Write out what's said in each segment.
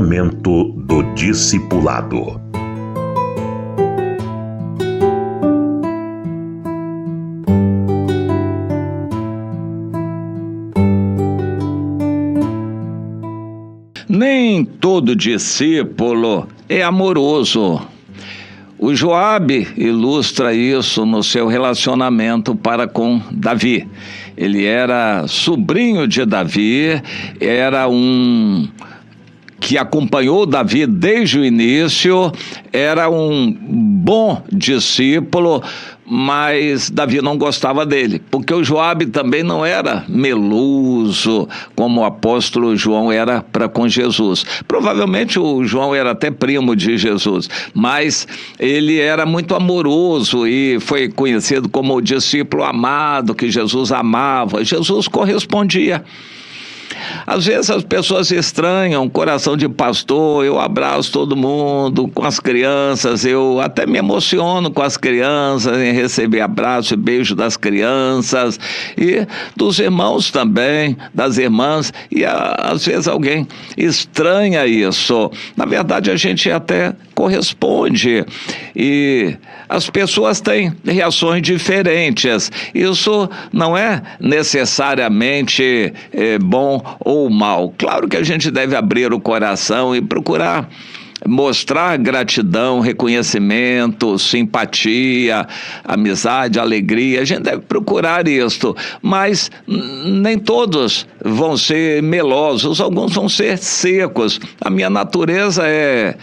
Momento do Discipulado. Nem todo discípulo é amoroso. O Joabe ilustra isso no seu relacionamento para com Davi. Ele era sobrinho de Davi, era um que acompanhou Davi desde o início, era um bom discípulo, mas Davi não gostava dele, porque o Joabe também não era meloso, como o apóstolo João era para com Jesus. Provavelmente o João era até primo de Jesus, mas ele era muito amoroso e foi conhecido como o discípulo amado, que Jesus amava. Jesus correspondia. Às vezes as pessoas estranham, coração de pastor, eu abraço todo mundo, com as crianças, eu até me emociono com as crianças, em receber abraço e beijo das crianças, e dos irmãos também, das irmãs, e às vezes alguém estranha isso. Na verdade, a gente até corresponde, e as pessoas têm reações diferentes. Isso não é necessariamente bom ou mal. Claro que a gente deve abrir o coração e procurar mostrar gratidão, reconhecimento, simpatia, amizade, alegria. A gente deve procurar isso, mas nem todos vão ser melosos, alguns vão ser secos. A minha natureza é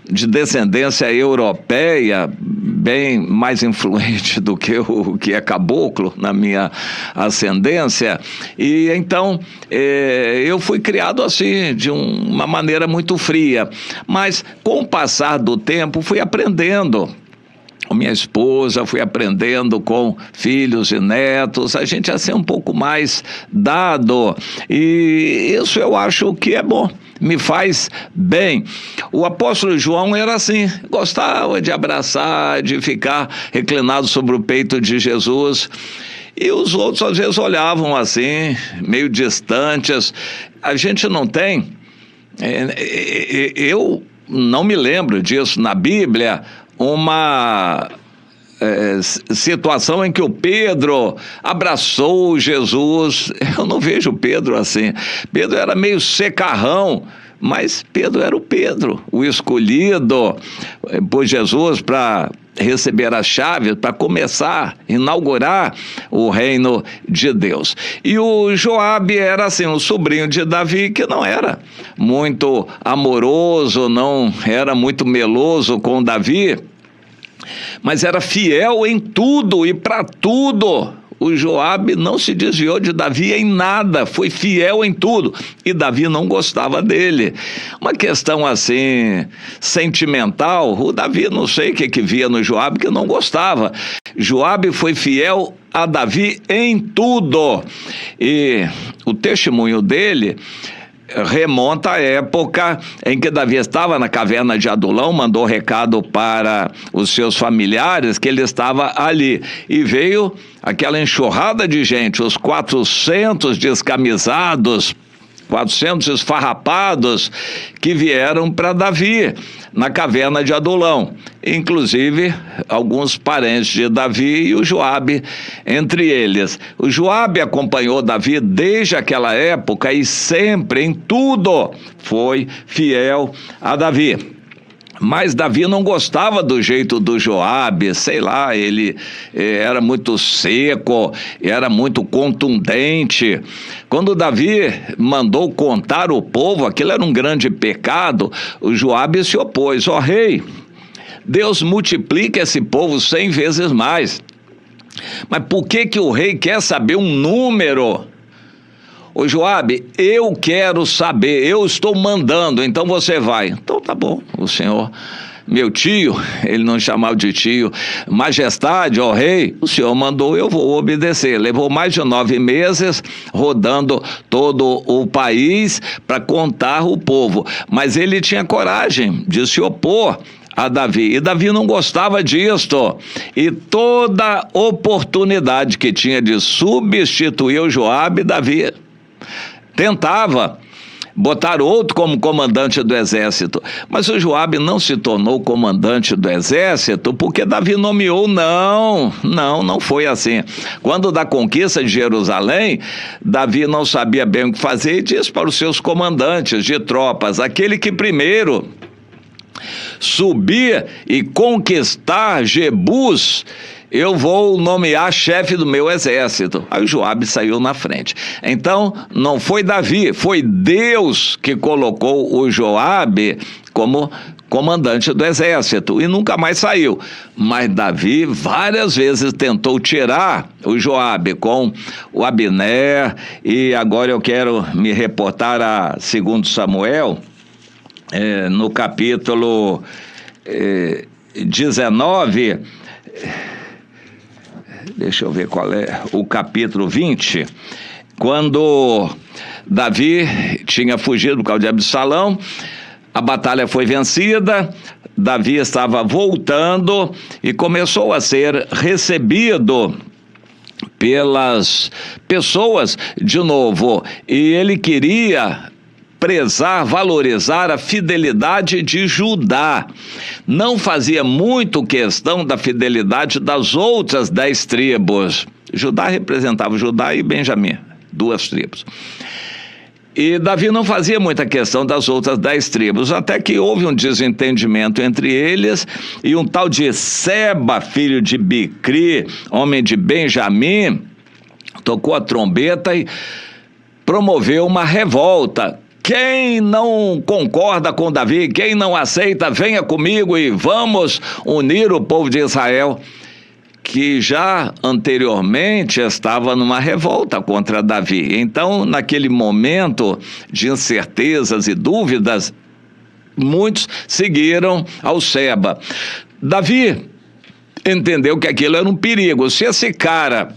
de descendência europeia, bem mais influente do que o que é caboclo na minha ascendência, e então eu fui criado assim, de uma maneira muito fria, mas com o passar do tempo fui aprendendo. Com minha esposa, fui aprendendo com filhos e netos, a gente ia ser um pouco mais dado, e isso eu acho que é bom, me faz bem. O apóstolo João era assim, gostava de abraçar, de ficar reclinado sobre o peito de Jesus, e os outros às vezes olhavam assim, meio distantes. A gente não tem, eu não me lembro disso na Bíblia, uma situação em que o Pedro abraçou Jesus. Eu não vejo Pedro assim. Pedro era meio secarrão, mas Pedro era o Pedro, o escolhido por Jesus para receber as chaves, para começar, inaugurar o reino de Deus. E o Joabe era assim, um sobrinho de Davi, que não era muito amoroso, não era muito meloso com Davi, mas era fiel em tudo e para tudo. O Joabe não se desviou de Davi em nada, foi fiel em tudo, e Davi não gostava dele. Uma questão assim, sentimental, o Davi não sei o que via no Joabe que não gostava. Joabe foi fiel a Davi em tudo, e o testemunho dele remonta à época em que Davi estava na caverna de Adulão, mandou recado para os seus familiares que ele estava ali, e veio aquela enxurrada de gente, os 400 descamisados, 400 esfarrapados que vieram para Davi na caverna de Adulão, inclusive alguns parentes de Davi e o Joabe entre eles. O Joabe acompanhou Davi desde aquela época e sempre, em tudo, foi fiel a Davi. Mas Davi não gostava do jeito do Joabe, sei lá, ele era muito seco, era muito contundente. Quando Davi mandou contar o povo, aquilo era um grande pecado, o Joabe se opôs. Ó rei, Deus multiplica esse povo 100 vezes mais. Mas por que o rei quer saber um número? Ô Joabe, eu quero saber, eu estou mandando, então você vai. Então tá bom, o senhor, meu tio, ele não chamava de tio, majestade, ó rei, o senhor mandou, eu vou obedecer. Levou mais de 9 meses rodando todo o país para contar o povo, mas ele tinha coragem de se opor a Davi, e Davi não gostava disto, e toda oportunidade que tinha de substituir o Joabe, Davi tentava. botaram outro como comandante do exército. Mas o Joabe não se tornou comandante do exército porque Davi nomeou, não foi assim. Quando da conquista de Jerusalém, Davi não sabia bem o que fazer e disse para os seus comandantes de tropas: aquele que primeiro subir e conquistar Jebus, eu vou nomear chefe do meu exército. Aí o Joabe saiu na frente. Então, não foi Davi, foi Deus que colocou o Joabe como comandante do exército e nunca mais saiu. Mas Davi várias vezes tentou tirar o Joabe com o Abner, e agora eu quero me reportar a 2 Samuel, no capítulo 19, deixa eu ver qual é, o capítulo 20, quando Davi tinha fugido por causa de Absalão, a batalha foi vencida, Davi estava voltando e começou a ser recebido pelas pessoas de novo, e ele queria prezar, valorizar a fidelidade de Judá. Não fazia muito questão da fidelidade das outras 10 tribos. Judá representava Judá e Benjamim, 2 tribos. E Davi não fazia muita questão das outras 10 tribos, até que houve um desentendimento entre eles, e um tal de Seba, filho de Bicri, homem de Benjamim, tocou a trombeta e promoveu uma revolta. Quem não concorda com Davi, quem não aceita, venha comigo e vamos unir o povo de Israel, que já anteriormente estava numa revolta contra Davi. Então, naquele momento de incertezas e dúvidas, muitos seguiram ao Seba. Davi entendeu que aquilo era um perigo. Se esse cara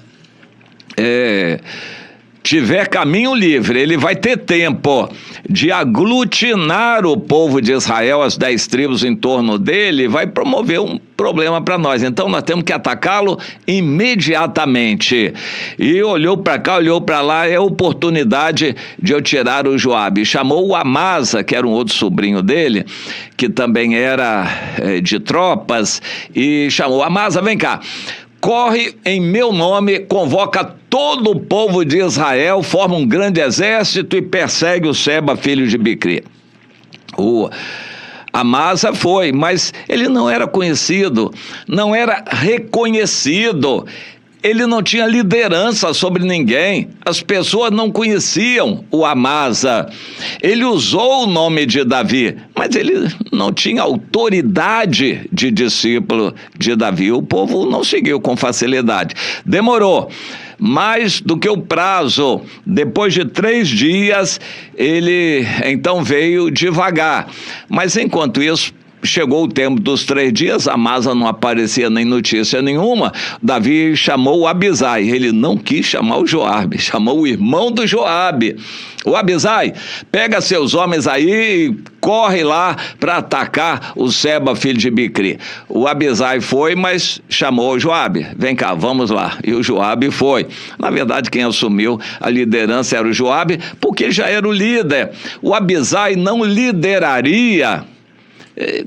tiver caminho livre, ele vai ter tempo de aglutinar o povo de Israel, as 10 tribos em torno dele, vai promover um problema para nós. Então nós temos que atacá-lo imediatamente. E olhou para cá, olhou para lá, é a oportunidade de eu tirar o Joabe. Chamou o Amasa, que era um outro sobrinho dele, que também era de tropas, e chamou: Amasa, vem cá. Corre em meu nome, convoca todo o povo de Israel, forma um grande exército e persegue o Seba, filho de Bicri. O Amasa foi, mas ele não era conhecido, não era reconhecido. Ele não tinha liderança sobre ninguém, as pessoas não conheciam o Amasa. Ele usou o nome de Davi, mas ele não tinha autoridade de discípulo de Davi. O povo não seguiu com facilidade. Demorou mais do que o prazo. Depois de 3 dias, ele então veio devagar. Mas enquanto isso, chegou o tempo dos 3 dias, Amasa não aparecia nem notícia nenhuma. Davi chamou o Abisai. Ele não quis chamar o Joabe, chamou o irmão do Joabe. O Abisai, pega seus homens aí e corre lá para atacar o Seba, filho de Bicri. O Abisai foi, mas chamou o Joabe. Vem cá, vamos lá. E o Joabe foi. Na verdade, quem assumiu a liderança era o Joabe, porque ele já era o líder. O Abisai não lideraria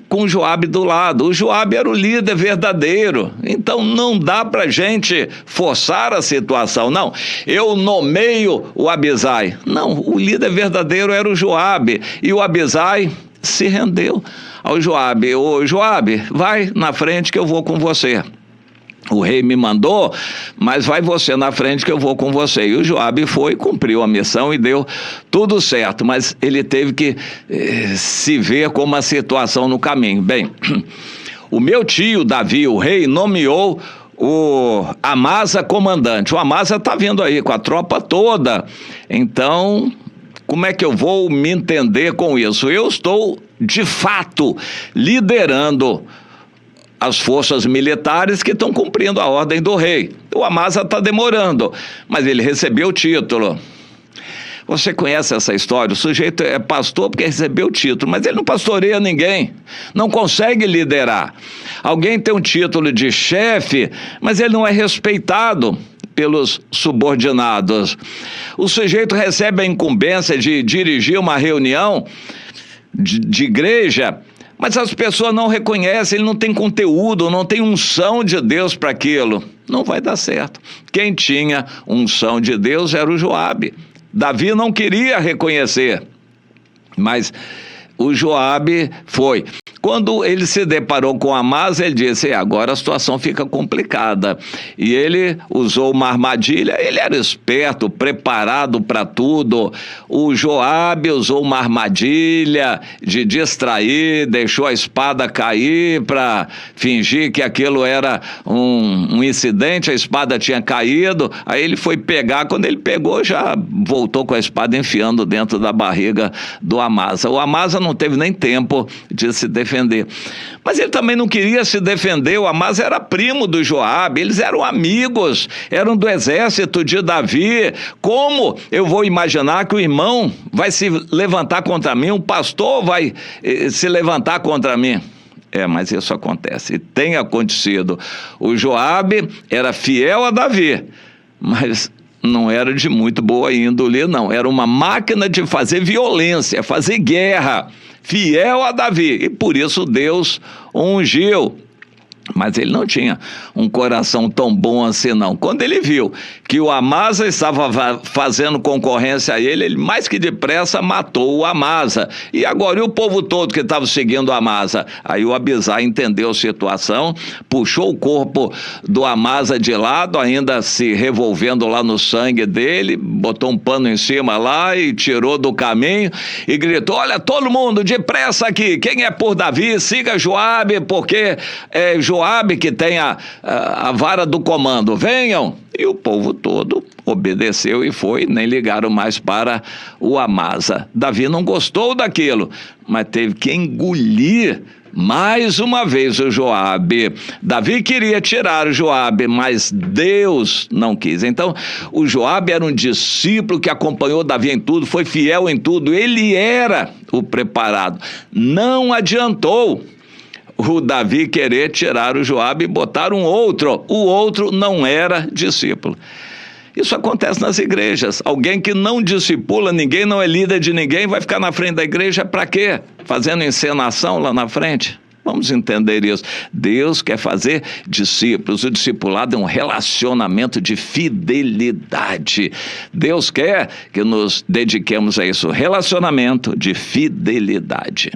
com o Joabe do lado. O Joabe era o líder verdadeiro. Então não dá pra gente forçar a situação. Não, eu nomeio o Abisai. Não, o líder verdadeiro era o Joabe. E o Abisai se rendeu ao Joabe. Ô Joabe, vai na frente que eu vou com você. O rei me mandou, mas vai você na frente que eu vou com você. E o Joabe foi, cumpriu a missão e deu tudo certo, mas ele teve que se ver com uma situação no caminho. Bem, o meu tio Davi, o rei, nomeou o Amasa comandante. O Amasa está vindo aí com a tropa toda. Então, como é que eu vou me entender com isso? Eu estou, de fato, liderando as forças militares que estão cumprindo a ordem do rei. O Amasa está demorando, mas ele recebeu o título. Você conhece essa história? O sujeito é pastor porque recebeu o título, mas ele não pastoreia ninguém, não consegue liderar. Alguém tem um título de chefe, mas ele não é respeitado pelos subordinados. O sujeito recebe a incumbência de dirigir uma reunião de igreja, mas as pessoas não reconhecem, ele não tem conteúdo, não tem unção de Deus para aquilo. Não vai dar certo. Quem tinha unção de Deus era o Joabe. Davi não queria reconhecer, mas o Joabe foi. Quando ele se deparou com Amasa, ele disse, agora a situação fica complicada. E ele usou uma armadilha, ele era esperto, preparado para tudo. O Joabe usou uma armadilha de distrair, deixou a espada cair para fingir que aquilo era um incidente, a espada tinha caído. Aí ele foi pegar, quando ele pegou, já voltou com a espada enfiando dentro da barriga do Amasa. O Amasa não teve nem tempo de se defender. Mas ele também não queria se defender. O Amasa era primo do Joabe, eles eram amigos, eram do exército de Davi. Como eu vou imaginar que o irmão vai se levantar contra mim, um pastor vai se levantar contra mim? Mas isso acontece, e tem acontecido. O Joabe era fiel a Davi, mas não era de muito boa índole, não. Era uma máquina de fazer violência, fazer guerra, fiel a Davi. E por isso Deus o ungiu. Mas ele não tinha um coração tão bom assim, não. Quando ele viu que o Amasa estava fazendo concorrência a ele, ele mais que depressa matou o Amasa. E agora, e o povo todo que estava seguindo o Amasa? Aí o Abisai entendeu a situação, puxou o corpo do Amasa de lado, ainda se revolvendo lá no sangue dele, botou um pano em cima lá e tirou do caminho e gritou, olha, todo mundo, depressa aqui, quem é por Davi, siga Joabe, porque é Joabe que tem a vara do comando, venham. E o povo todo obedeceu e foi, nem ligaram mais para o Amasa. Davi não gostou daquilo, mas teve que engolir mais uma vez o Joabe. Davi queria tirar o Joabe, mas Deus não quis. Então, o Joabe era um discípulo que acompanhou Davi em tudo, foi fiel em tudo, ele era o preparado. Não adiantou o Davi querer tirar o Joabe e botar um outro. O outro não era discípulo. Isso acontece nas igrejas. Alguém que não discipula ninguém, não é líder de ninguém, vai ficar na frente da igreja para quê? Fazendo encenação lá na frente? Vamos entender isso. Deus quer fazer discípulos. O discipulado é um relacionamento de fidelidade. Deus quer que nos dediquemos a isso. Relacionamento de fidelidade.